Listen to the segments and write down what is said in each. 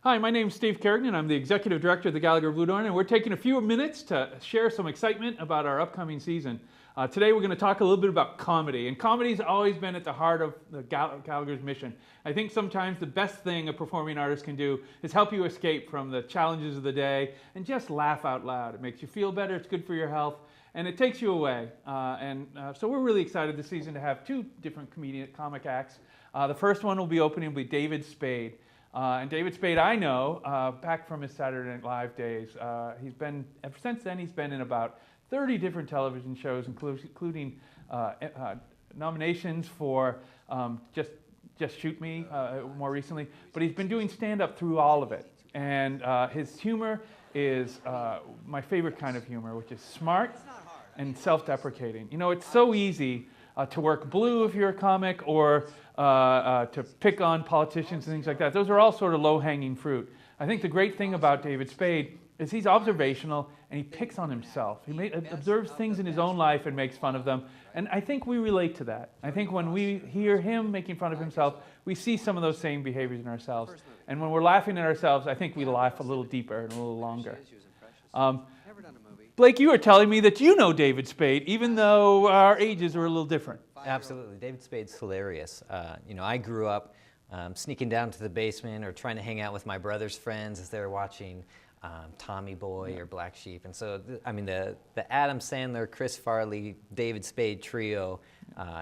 Hi, my name is Steve Kerrigan. I'm the Executive Director of the Gallagher Blue Dorn, and we're taking a few minutes to share some excitement about our upcoming season. Today we're going to talk a little bit about comedy, and comedy's always been at the heart of the Gallagher's mission. I think sometimes the best thing a performing artist can do is help you escape from the challenges of the day and just laugh out loud. It makes you feel better, it's good for your health, and it takes you away. So we're really excited this season to have two different comic acts. The first one will be David Spade. And David Spade, I know, back from his Saturday Night Live days. Ever since then, he's been in about 30 different television shows, including nominations for Just Shoot Me more recently. But he's been doing stand-up through all of it. And his humor is my favorite kind of humor, which is smart and self-deprecating. You know, it's so easy to work blue if you're a comic, or to pick on politicians and things like that. Those are all sort of low-hanging fruit. I think the great thing about David Spade is he's observational and he picks on himself. He observes things in his own life and makes fun of them. And I think we relate to that. I think when we hear him making fun of himself, we see some of those same behaviors in ourselves. And when we're laughing at ourselves, I think we laugh a little deeper and a little longer. Blake, you were telling me that you know David Spade, even though our ages are a little different. Absolutely. David Spade's hilarious. I grew up sneaking down to the basement or trying to hang out with my brother's friends as they were watching Tommy Boy or Black Sheep. And so, the Adam Sandler, Chris Farley, David Spade trio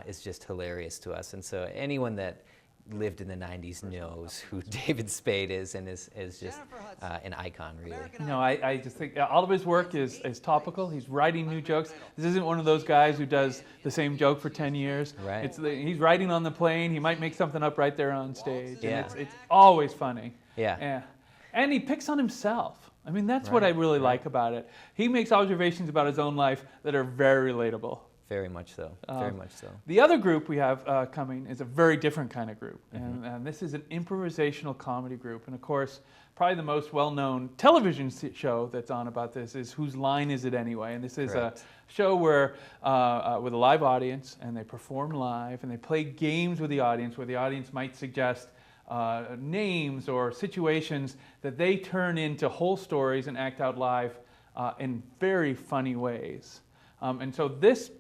is just hilarious to us. And so anyone that lived in the 90s knows who David Spade is, and is just an icon, really. No, I just think all of his work is topical. He's writing new jokes. This isn't one of those guys who does the same joke for 10 years. Right. He's writing on the plane. He might make something up right there on stage. Yeah. And it's always funny. Yeah. And he picks on himself. I mean, that's what I really like about it. He makes observations about his own life that are very relatable. Very much so. Very much so. The other group we have coming is a very different kind of group. And this is an improvisational comedy group. And of course, probably the most well-known television show that's on about this is Whose Line Is It Anyway? And this is Correct. a show where with a live audience, and they perform live, and they play games with the audience where the audience might suggest names or situations that they turn into whole stories and act out live in very funny ways. And so this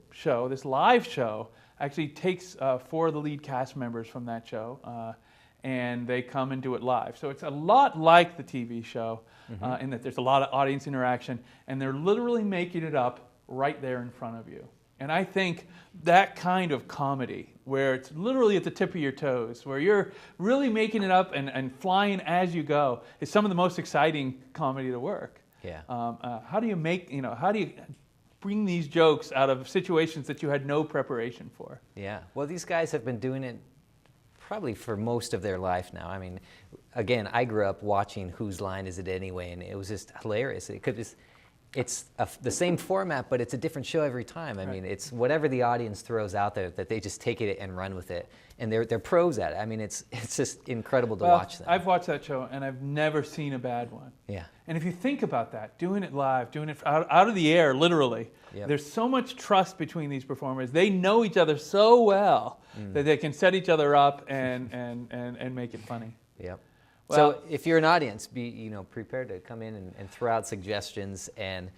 live show, actually takes 4 of the lead cast members from that show, and they come and do it live. So it's a lot like the TV show in that there's a lot of audience interaction, and they're literally making it up right there in front of you. And I think that kind of comedy, where it's literally at the tip of your toes, where you're really making it up and flying as you go, is some of the most exciting comedy to work. Yeah. How do you bring these jokes out of situations that you had no preparation for? Yeah. Well, these guys have been doing it probably for most of their life now. I mean, again, I grew up watching Whose Line Is It Anyway? And it was just hilarious. It's the same format, but it's a different show every time. I mean, it's whatever the audience throws out there, that they just take it and run with it. And they're pros at it. I mean, it's just incredible to watch them. I've watched that show, and I've never seen a bad one. Yeah. And if you think about that, doing it live, doing it out of the air, literally, there's so much trust between these performers. They know each other so well that they can set each other up and make it funny. Yep. Well, so if you're an audience, be prepared to come in and throw out suggestions and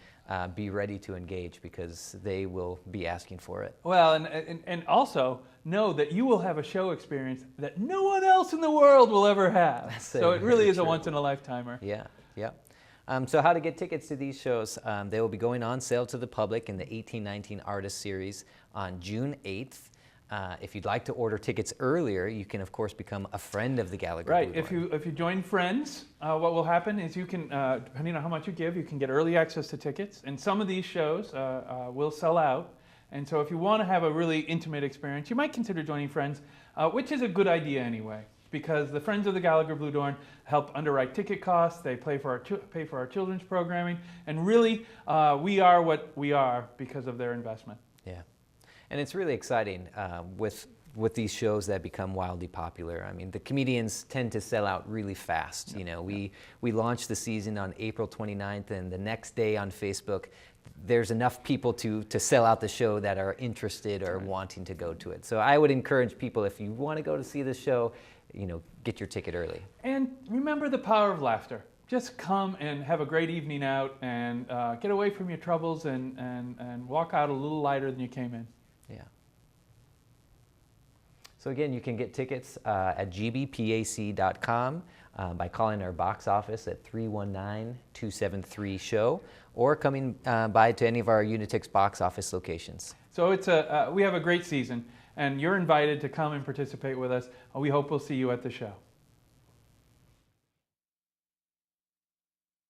be ready to engage, because they will be asking for it. Well, and also know that you will have a show experience that no one else in the world will ever have. So it really is a once-in-a-lifetimer. Yeah. So how to get tickets to these shows? They will be going on sale to the public in the 1819 Artist Series on June 8th. If you'd like to order tickets earlier, you can, of course, become a friend of the Gallagher Blue Dorn. If you join Friends, what will happen is you can, depending on how much you give, you can get early access to tickets. And some of these shows will sell out. And so if you want to have a really intimate experience, you might consider joining Friends, which is a good idea anyway, because the Friends of the Gallagher Blue Dorn help underwrite ticket costs. They pay for our children's programming. And really, we are what we are because of their investment. Yeah. And it's really exciting with these shows that become wildly popular. I mean, the comedians tend to sell out really fast. We launched the season on April 29th, and the next day on Facebook, there's enough people to sell out the show that are interested or wanting to go to it. So I would encourage people, if you want to go to see the show, get your ticket early. And remember the power of laughter. Just come and have a great evening out and get away from your troubles and walk out a little lighter than you came in. Yeah. So again, you can get tickets at gbpac.com by calling our box office at 319-273-SHOW or coming by to any of our Unitix box office locations. So we have a great season, and you're invited to come and participate with us. We hope we'll see you at the show.